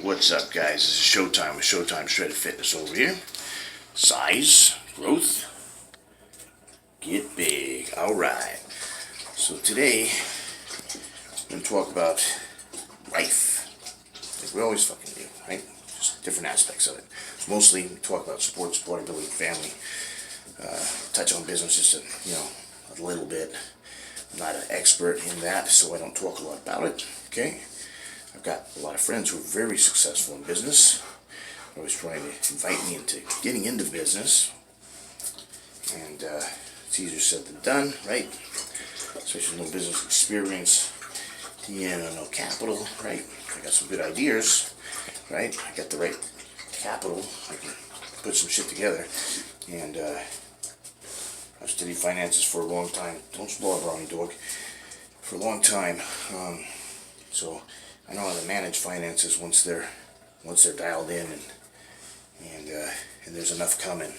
What's up, guys? This is Showtime with Showtime Shredded Fitness over here. Size, growth, get big. Alright. So today, I'm going to talk about life. Like we always fucking do, right? Just different aspects of it. Mostly, we talk about sports, bodybuilding, family. Touch on business just a little bit. I'm not an expert in that, so I don't talk a lot about it, okay? I've got a lot of friends who are very successful in business. They're always trying to invite me into getting into business. And it's easier said than done, right? Especially no business experience, no capital, right? I got some good ideas, right? I got the right capital. I can put some shit together. And I've studied finances for a long time. Don't blow up on me, dog. For a long time. So I know how to manage finances once they're dialed in and there's enough coming.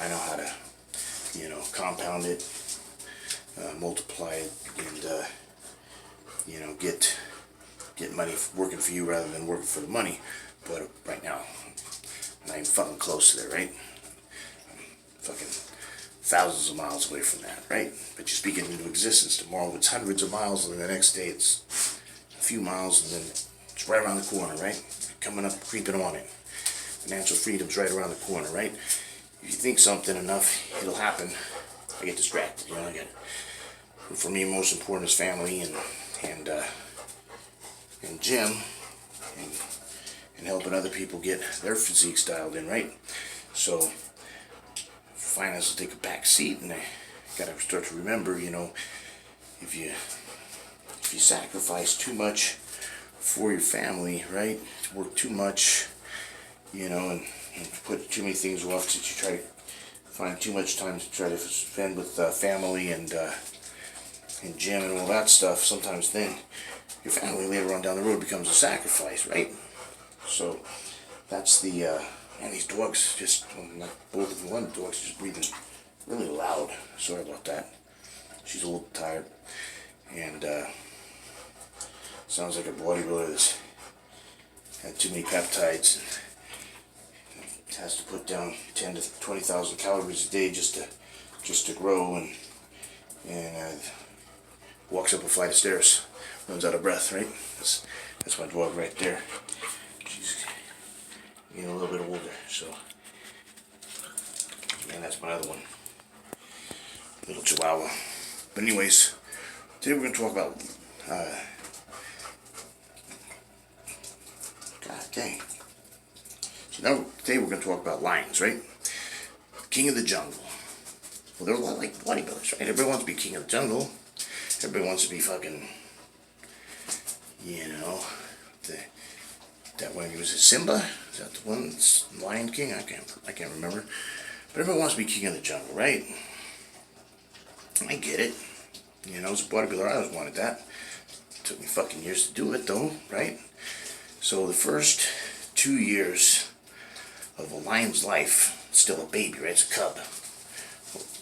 I know how to compound it, multiply it, and get money working for you rather than working for the money. But right now, I'm not even fucking close to that, right? I'm fucking thousands of miles away from that, right? But you speak it into existence. Tomorrow it's hundreds of miles, and the next day it's a few miles, and then it's right around the corner, right? Coming up, creeping on it. Financial freedom's right around the corner, right? If you think something enough, it'll happen. I get distracted, for me, most important is family and gym and helping other people get their physiques dialed in, right? So finance will take a back seat, and I gotta start to remember, if you sacrifice too much for your family, right? Work too much, and put too many things off that you try to find too much time to try to spend with family and gym and all that stuff. Sometimes then your family later on down the road becomes a sacrifice, right? So that's the and these dogs just, not both of them, one dog's just breathing really loud. Sorry about that. She's a little tired. And sounds like a bodybuilder that's had too many peptides and has to put down 10 to 20,000 calories a day just to grow, and walks up a flight of stairs, runs out of breath, right? That's my dog right there. She's getting a little bit older, so, and that's my other one, little Chihuahua. But anyways, today we're going to talk about, God dang. So now, today we're going to talk about lions, right? King of the jungle. Well, they're a lot like bodybuilders, right? Everybody wants to be king of the jungle. Everybody wants to be fucking, that one, was it Simba? Is that the one? It's Lion King? I can't remember. But everyone wants to be king of the jungle, right? I get it. As a bodybuilder, I always wanted that. It took me fucking years to do it, though, right? So the first 2 years of a lion's life, it's still a baby, right? It's a cub.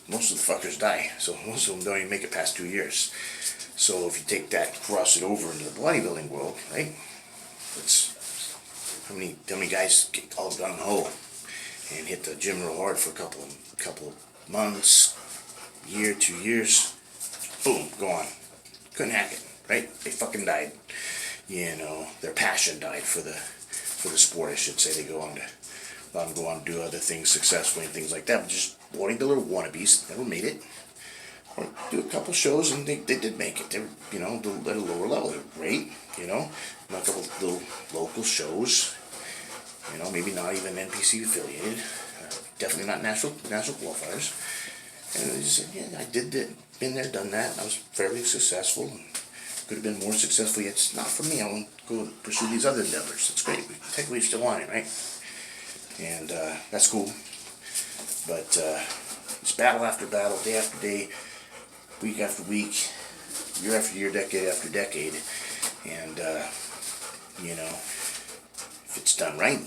Most of the fuckers die, so most of them don't even make it past 2 years. So if you take that, cross it over into the bodybuilding world, right? It's how many guys get all gung-ho and hit the gym real hard for a couple of months, year, 2 years, boom, gone. Couldn't hack it, right? They fucking died. Their passion died for the sport, I should say. They go on to do other things successfully and things like that, but just bodybuilder wannabes never made it. Or do a couple shows, and they did make it. They were, at a lower level. They were great, a couple little local shows, maybe not even NPC affiliated, definitely not national qualifiers. And they just said, yeah, I did that, been there, done that. I was fairly successful. Could have been more successful, yet it's not for me. I want to go pursue these other endeavors. It's great. Technically, still on it, right? And that's cool. But it's battle after battle, day after day, week after week, year after year, decade after decade. And, if it's done right,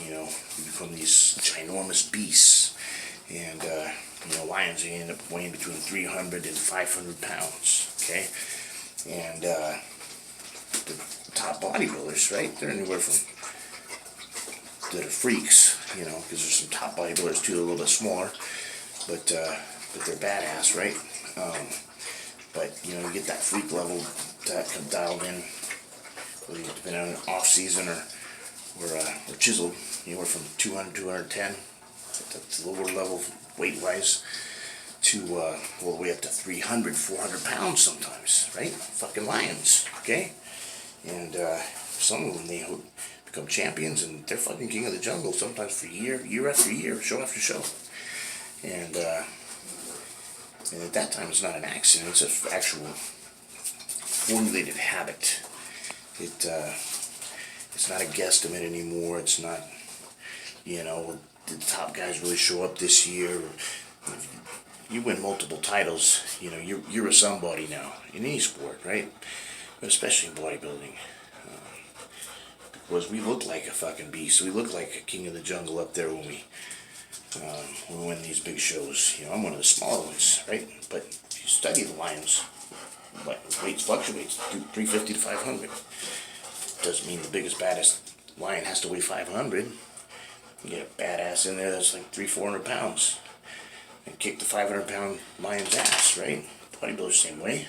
you become these ginormous beasts. And, lions end up weighing between 300 and 500 pounds, okay? And the top bodybuilders, right? They're anywhere from, that are freaks, you know, because there's some top bodybuilders too, a little bit smaller, but they're badass, right? But you know, you get that freak level that dialed in, depending on off season or chiseled, anywhere from 200, 210, that's lower level weight wise, to all the way up to 300, 400 pounds sometimes, right? Fucking lions, okay? And some of them, they become champions, and they're fucking king of the jungle sometimes for year after year, show after show. And at that time, it's not an accident, it's an actual formulated habit. It's not a guesstimate anymore. It's not, you know, did the top guys really show up this year? You win multiple titles, you know, you're a somebody now in any sport, right? But especially in bodybuilding, because we look like a fucking beast. We look like a king of the jungle up there when we win these big shows. You know, I'm one of the smaller ones, right? But if you study the lions, weights fluctuates 350 to 500. Doesn't mean the biggest, baddest lion has to weigh 500. You get a badass in there that's like 300-400 pounds and kick the 500-pound lion's ass, right? Bodybuilders same way.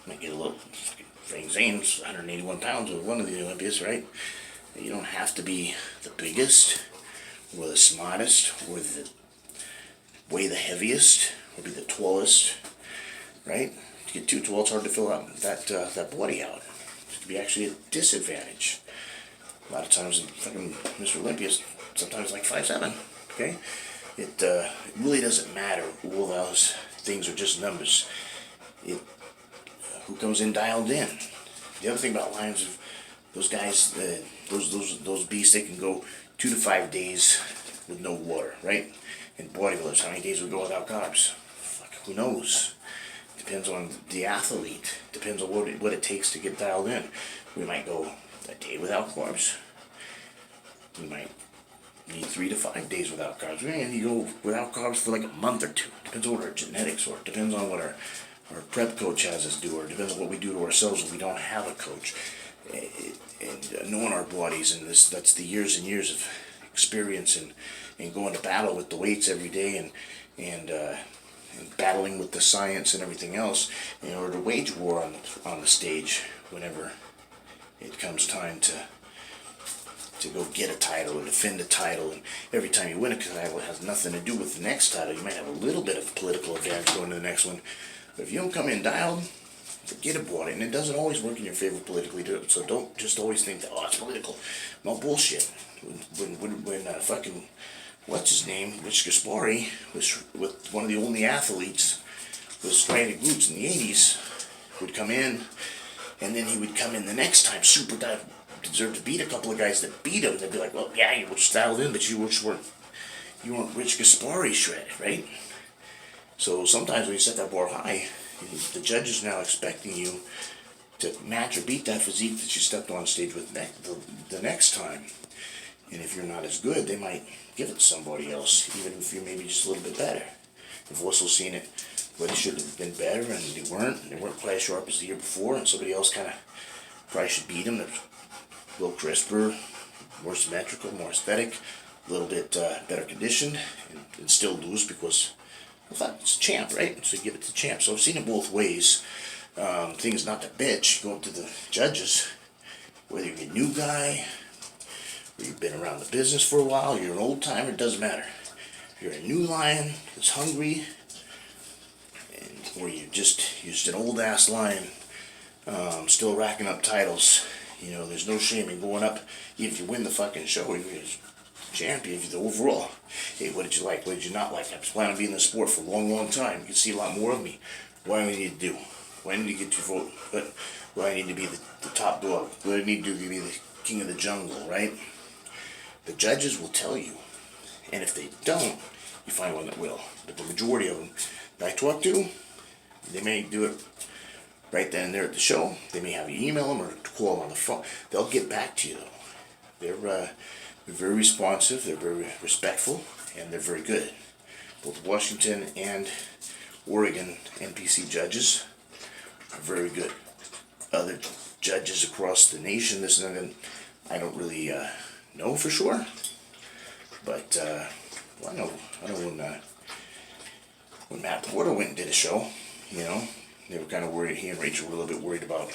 Might get a little. Frank Zane's 181 pounds with one of the Olympians, right? You don't have to be the biggest, or the smartest, or weigh the heaviest, or be the tallest, right? To get too tall, it's hard to fill out that body out. It could be actually a disadvantage. A lot of times, fucking Mr. Olympia is sometimes like 5'7", okay? It really doesn't matter. All those things are just numbers. Who comes in dialed in. The other thing about lions, those guys, those beasts, they can go 2 to 5 days with no water, right? And bodybuilders, how many days we go without carbs? Fuck, who knows? Depends on the athlete. Depends on what it takes to get dialed in. We might go a day without carbs. We might need 3 to 5 days without carbs. We may need to go without carbs for like a month or two. Depends on what our genetics are. Depends on what our prep coach has us do, or it depends on what we do to ourselves when we don't have a coach. And knowing our bodies, and that's the years and years of experience and going to battle with the weights every day and battling with the science and everything else in order to wage war on the stage whenever it comes time to go get a title or defend a title. And every time you win a title, it has nothing to do with the next title. You might have a little bit of political advantage going to the next one. But if you don't come in dialed, forget about it. And it doesn't always work in your favor politically, so don't just always think that, oh, it's political. No bullshit. When fucking, what's his name, Rich Gaspari, was with one of the only athletes with striated glutes in the 80s, would come in, and then he would come in the next time, super dive, deserved to beat a couple of guys that beat him. They'd be like, well, yeah, you were dialed in, but you weren't Rich Gaspari shredded, right? So sometimes when you set that bar high, the judge is now expecting you to match or beat that physique that you stepped on stage with the next time. And if you're not as good, they might give it to somebody else, even if you're maybe just a little bit better. We've also seen it where they should have been better and they weren't quite as sharp as the year before, and somebody else kind of probably should beat them. They're a little crisper, more symmetrical, more aesthetic, a little bit better conditioned, and still lose because, well, it's champ, right? So you give it to champ. So I've seen it both ways. Thing is not to bitch. Go up to the judges, whether you're a new guy, or you've been around the business for a while, you're an old timer, it doesn't matter. If you're a new lion that's hungry, or you're just an old ass lion, still racking up titles, you know, there's no shame in going up. Even if you win the fucking show, you're champion, if you're the overall. Hey, what did you like? What did you not like? I was planning on being in the sport for a long, long time. You can see a lot more of me. What do I need to do? What do I need to get to vote? What do I need to be the top dog? What do I need to do to be the king of the jungle, right? The judges will tell you. And if they don't, you find one that will. But the majority of them that I talk to, they may do it right then and there at the show. They may have you email them or call on the phone. They'll get back to you, though. They're very responsive, they're very respectful, and they're very good. Both Washington and Oregon NPC judges are very good. Other judges across the nation, this and that, and I don't really know for sure. But well, I know when Matt Porter went and did a show, you know, they were kind of worried. He and Rachel were a little bit worried about.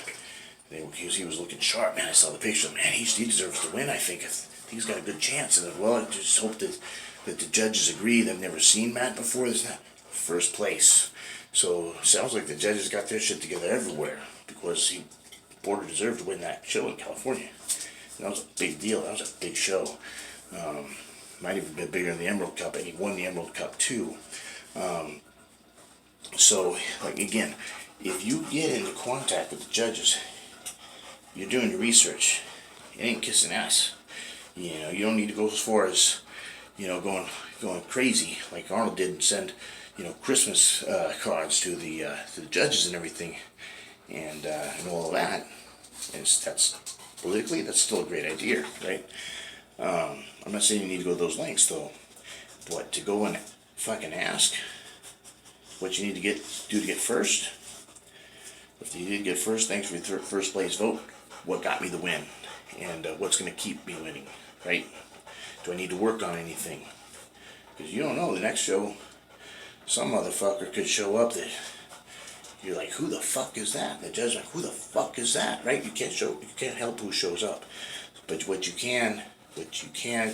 He was looking sharp, man. I saw the picture. Man, he deserves to win. I think he's got a good chance. And well, I just hope that the judges agree. They've never seen Matt before. This not first place. So sounds like the judges got their shit together everywhere because Porter deserved to win that show in California. And that was a big deal. That was a big show. Might even been bigger than the Emerald Cup, and he won the Emerald Cup too. So, like again, if you get into contact with the judges, you're doing your research. It ain't kissing ass. You know, you don't need to go as far as, you know, going crazy like Arnold did and send, you know, Christmas cards to the judges and everything, and all of that. And that's politically, that's still a great idea, right? I'm not saying you need to go to those lengths though, but to go and fucking ask what you need to do to get first. If you did get first, thanks for your first place vote. What got me the win, and what's going to keep me winning, right? Do I need to work on anything? Because you don't know, the next show, some motherfucker could show up that you're like, who the fuck is that? And the judge's like, who the fuck is that, right? You can't help who shows up, but what you can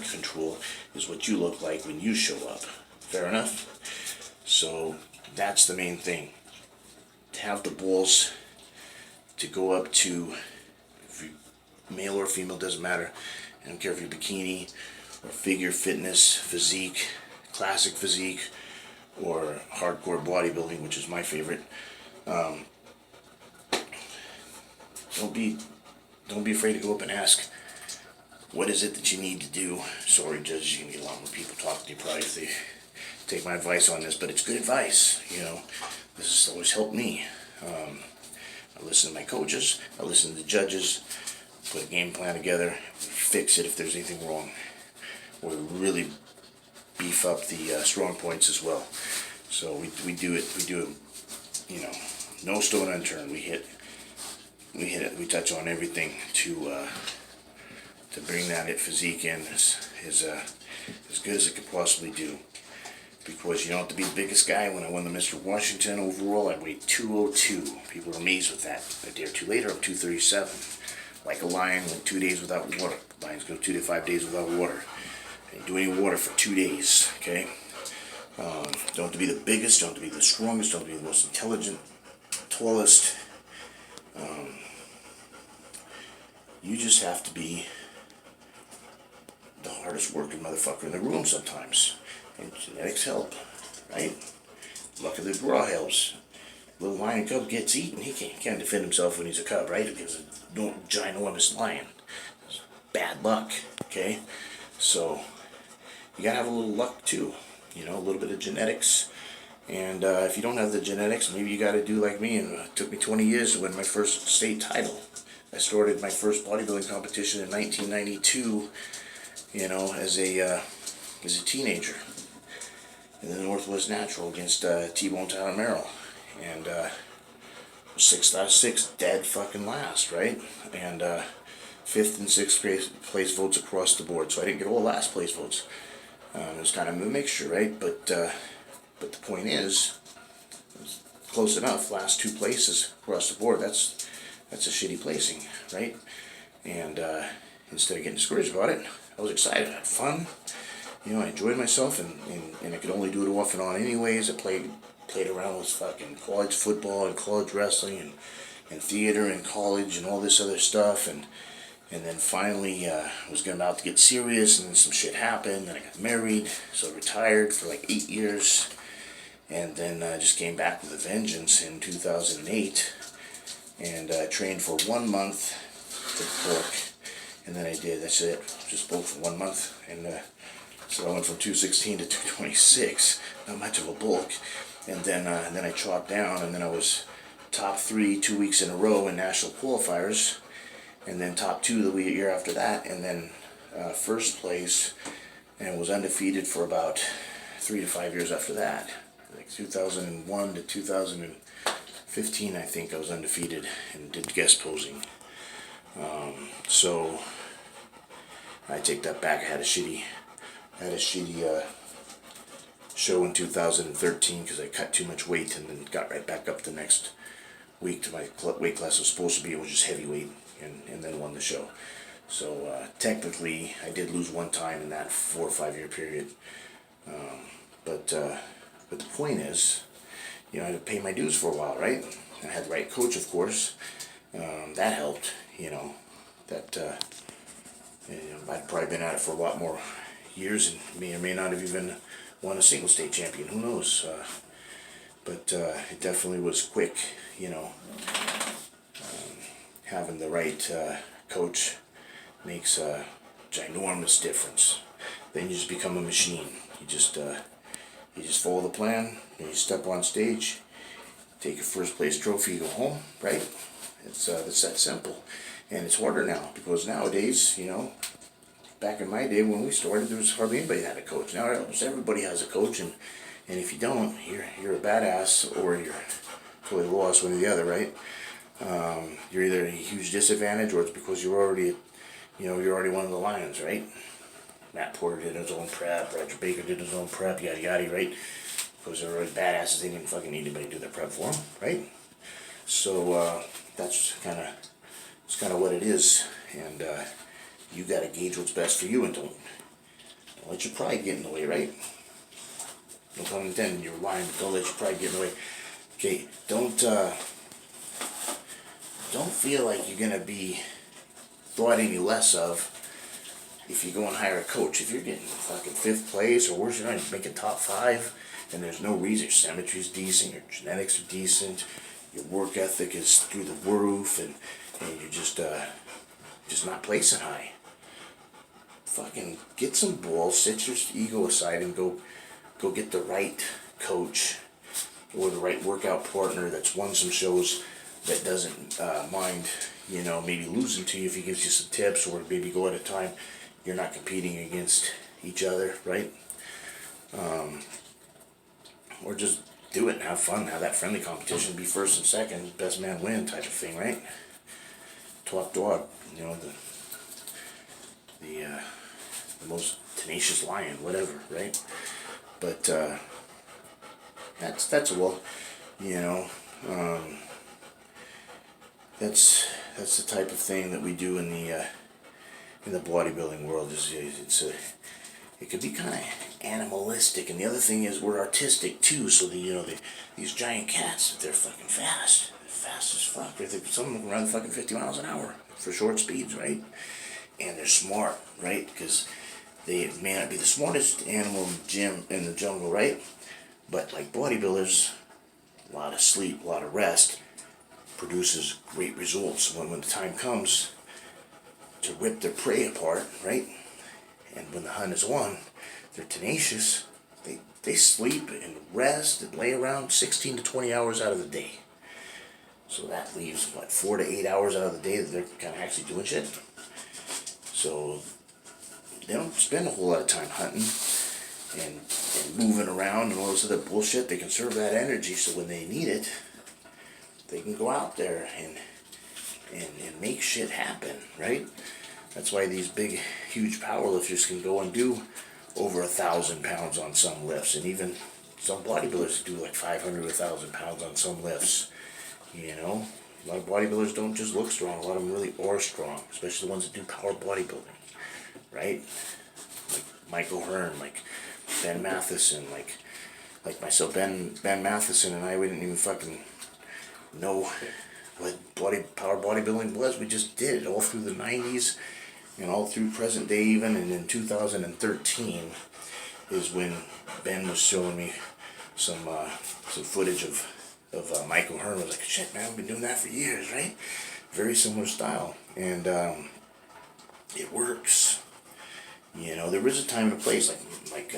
control is what you look like when you show up. Fair enough? So that's the main thing. To have the balls to go up to, if you male or female, doesn't matter. I don't care if you're bikini or figure fitness, physique, classic physique, or hardcore bodybuilding, which is my favorite. Don't be afraid to go up and ask, what is it that you need to do? Sorry, judges, you can get a lot more people talking to you probably if they take my advice on this, but it's good advice, you know. This has always helped me. I listen to my coaches, I listen to the judges, put a game plan together, fix it if there's anything wrong. We really beef up the strong points as well. So we do it, you know, no stone unturned. We hit it, we touch on everything to bring that physique in as good as it could possibly do. Because you don't have to be the biggest guy. When I won the Mr. Washington overall, I weighed 202. People were amazed with that. A day or two later, I'm 237. Like a lion, went 2 days without water. Lions go 2 to 5 days without water. I didn't do any water for 2 days, okay? Don't have to be the biggest, don't have to be the strongest, don't have to be the most intelligent, tallest. You just have to be the hardest working motherfucker in the room sometimes. And genetics help, right? Luck of the draw helps. Little lion cub gets eaten, he can't defend himself when he's a cub, right? Because a ginormous lion. It's bad luck, okay? So, you gotta have a little luck too. You know, a little bit of genetics. And if you don't have the genetics, maybe you gotta do like me, and it took me 20 years to win my first state title. I started my first bodybuilding competition in 1992, you know, as a teenager. In the Northwest Natural against T-Bone Tyler Merrill, and 6th out of 6, dead fucking last, right? And 5th and 6th place votes across the board, so I didn't get all last place votes. It was kind of a mixture, right? But the point is, it was close enough. Last 2 places across the board. That's a shitty placing, right? And instead of getting discouraged about it, I was excited. I had fun. You know, I enjoyed myself, and I could only do it off and on anyways. I played around with fucking college football and college wrestling and theater and college and all this other stuff, and then finally I was about to get serious, and then some shit happened, and I got married, so I retired for like 8 years, and then I just came back with a vengeance in 2008, and I trained for 1 month to book, and then that's it, just booked for 1 month, and so I went from 216 to 226, not much of a bulk, and then I chopped down, and then I was top 3 2 weeks in a row in national qualifiers, and then top 2 the year after that, and then first place, and was undefeated for about 3 to 5 years after that. Like 2001 to 2015, I think I was undefeated and did guest posing. So I take that back. I had a shitty show in 2013 because I cut too much weight and then got right back up the next week to my weight class I was supposed to be, which is heavyweight, and then won the show. So technically, I did lose one time in that 4 or 5 year period. But the point is, I had to pay my dues for a while, right? I had the right coach, of course. That helped, That I'd probably been at it for a lot more years and may or may not have even won a single state champion. Who knows? But it definitely was quick, having the right coach makes a ginormous difference. Then you just become a machine. You just follow the plan, and you step on stage, take your first place trophy, you go home, right? It's that simple. And it's harder now, because nowadays, back in my day when we started, there was hardly anybody that had a coach. Now almost everybody has a coach, and if you don't, you're a badass, or you're totally lost, one or the other, right? You're either at a huge disadvantage, or it's because you're already one of the lions, right? Matt Porter did his own prep, Roger Baker did his own prep, yada yada, right? Because they're already badasses, they didn't fucking need anybody to do their prep for them, right? So that's kind of what it is, and you got to gauge what's best for you, and don't let your pride get in the way, right? No pun intended, you're lying, but don't let your pride get in the way. Okay, don't feel like you're gonna be thought any less of if you go and hire a coach. If you're getting fucking 5th place, or worse, you're not making top 5, and there's no reason, your symmetry's decent, your genetics are decent, your work ethic is through the roof, and you're just not placing high. Fucking get some balls, set your ego aside, and go get the right coach or the right workout partner that's won some shows, that doesn't mind, maybe losing to you if he gives you some tips, or maybe go at a time you're not competing against each other, right? Or just do it and have fun, have that friendly competition, be first and second, best man win type of thing, right? Top dog, the most tenacious lion, whatever, right? But that's that's the type of thing that we do in the bodybuilding world. It could be kind of animalistic, and the other thing is we're artistic too. So these giant cats, they're fucking fast. They're fast as fuck. Some of them run fucking 50 miles an hour for short speeds, right? And they're smart, right? Because they may not be the smartest animal in the jungle, right? But like bodybuilders, a lot of sleep, a lot of rest produces great results. When the time comes to rip their prey apart, right? And when the hunt is won, they're tenacious. They sleep and rest and lay around 16 to 20 hours out of the day. So that leaves, 4 to 8 hours out of the day that they're kind of actually doing shit. So they don't spend a whole lot of time hunting and moving around and all this other bullshit. They conserve that energy, so when they need it, they can go out there and make shit happen, right? That's why these big, huge powerlifters can go and do over 1,000 pounds on some lifts, and even some bodybuilders do like 500 or 1,000 pounds on some lifts. A lot of bodybuilders don't just look strong. A lot of them really are strong, especially the ones that do power bodybuilding, right? Like Michael Hearn, like Ben Matheson, like myself. Ben Matheson and I, we didn't even fucking know what power bodybuilding was. We just did it all through the 90s and all through present day even, and in 2013 is when Ben was showing me some footage of Michael Hearn. I was like, shit, man, I've been doing that for years, right? Very similar style, and it works. There is a time and a place, like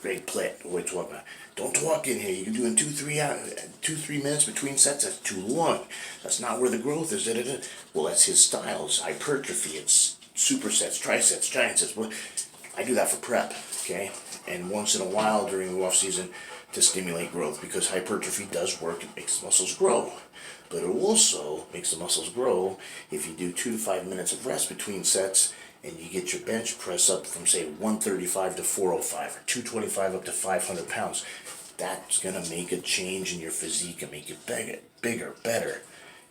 Greg Plitt always talking about, don't talk in here, you're doing 2-3 minutes between sets, that's too long, that's not where the growth is. Well, that's his style. It's hypertrophy, it's supersets, trisets, giant sets. Well, I do that for prep, okay? And once in a while during the off season, to stimulate growth, because hypertrophy does work. It makes the muscles grow. But it also makes the muscles grow if you do 2 to 5 minutes of rest between sets, and you get your bench press up from, say, 135 to 405, or 225 up to 500 pounds. That's going to make a change in your physique and make you bigger, better.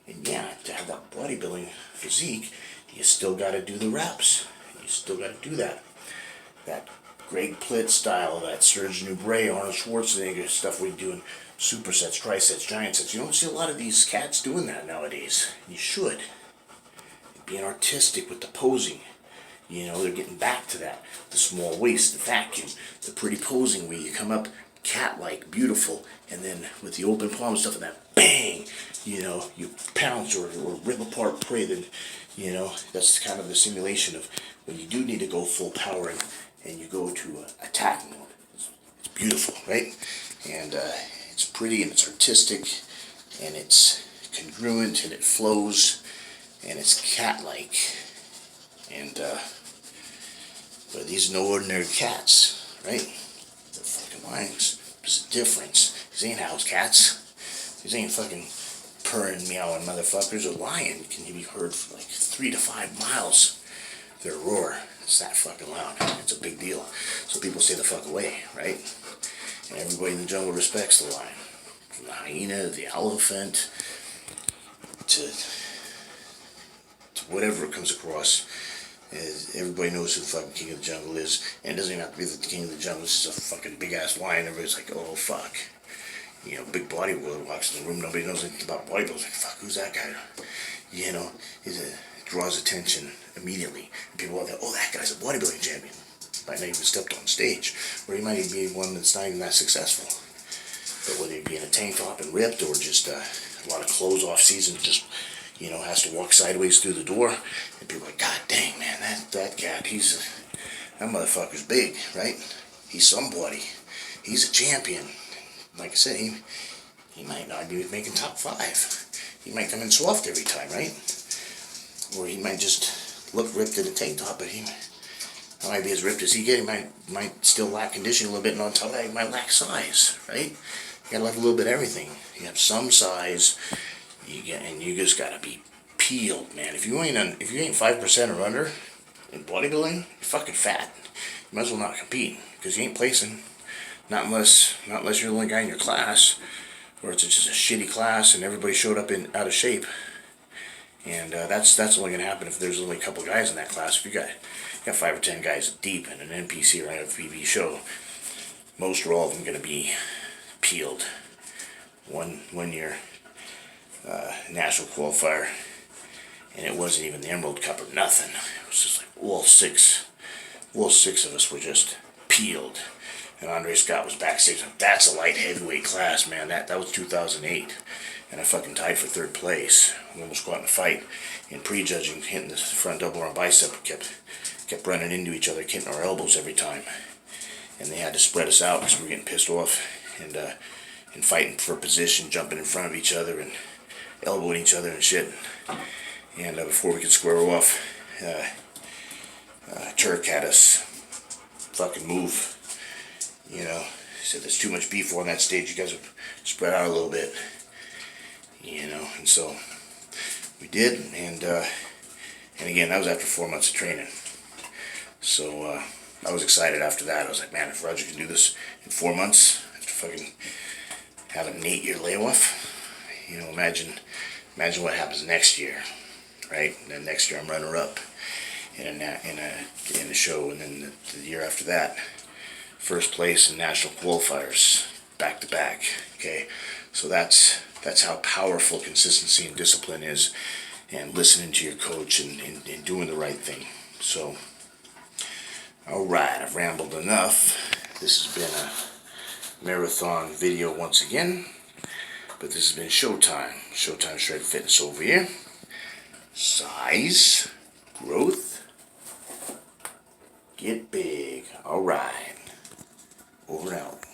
And yeah, to have that bodybuilding physique, you still got to do the reps. You still got to do that. That Greg Plitt style, that Serge Nubret, Arnold Schwarzenegger stuff we're doing, supersets, trisets, giant sets. You don't see a lot of these cats doing that nowadays. You should. Being artistic with the posing. You know, they're getting back to that. The small waist, the vacuum, the pretty posing where you come up cat-like, beautiful, and then with the open palm stuff and that bang, you know, you pounce or rip apart prey. Then, you know, that's kind of the simulation of when you do need to go full power and you go to attack mode. It's beautiful, right? And it's pretty and it's artistic and it's congruent and it flows and it's cat-like. And but these are no ordinary cats, right? They're fucking lions. There's a difference. These ain't house cats. These ain't fucking purring, meowing motherfuckers. A lion can be heard for like 3 to 5 miles. Their roar. It's that fucking loud. It's a big deal. So people stay the fuck away, right? And everybody in the jungle respects the lion. From the hyena, the elephant, to whatever it comes across. Everybody knows who the fucking king of the jungle is. And it doesn't even have to be the king of the jungle. It's just a fucking big ass lion. Everybody's like, oh fuck. You know, big bodybuilder walks in the room. Nobody knows anything about bodybuilders. Like, fuck, who's that guy? You know, it draws attention immediately. And people are like, oh, that guy's a bodybuilding champion. Might not even stepped on stage. Or he might even be one that's not even that successful. But whether he be in a tank top and ripped, or just a lot of clothes off season, just, you know, has to walk sideways through the door, and people are like, God dang, man, that cat, that motherfucker's big, right? He's somebody. He's a champion. Like I said, he might not be making top 5. He might come in soft every time, right? Or he might just look ripped in a tank top, but he might be as ripped as he gets. He might still lack conditioning a little bit, and on top of that, he might lack size, right? You gotta have a little bit of everything. You have some size, and you just gotta be peeled, man. If you ain't 5% or under in bodybuilding, you're fucking fat. You might as well not compete, because you ain't placing. Not unless you're the only guy in your class, or it's just a shitty class and everybody showed up out of shape. And that's only gonna happen if there's only a couple guys in that class. If you got 5 or 10 guys deep in an NPC or an FPV show, most or all of them gonna be peeled. One year, national qualifier, and it wasn't even the Emerald Cup or nothing. It was just like all six of us were just peeled. And Andre Scott was backstage like, that's a light heavyweight class, man. That was 2008. And I fucking tied for 3rd place. We almost got in a fight. In prejudging, hitting the front double arm bicep, kept running into each other, hitting our elbows every time. And they had to spread us out because we were getting pissed off. And fighting for position, jumping in front of each other and elbowing each other and shit. And before we could square off, Turk had us fucking move. You know, he said there's too much beef on that stage. You guys have spread out a little bit. You know, and so we did. And again, that was after 4 months of training. So I was excited after that. I was like, man, if Roger can do this in 4 months after fucking having an 8-year layoff, you know, imagine what happens next year, right? And then next year I'm runner-up in a show, and then the year after that, 1st place in national qualifiers, back to back. Okay, so that's how powerful consistency and discipline is, and listening to your coach and doing the right thing. So, all right, I've rambled enough. This has been a marathon video once again, but this has been Showtime. Showtime Shred Fitness over here. Size, growth, get big. All right. Over and out.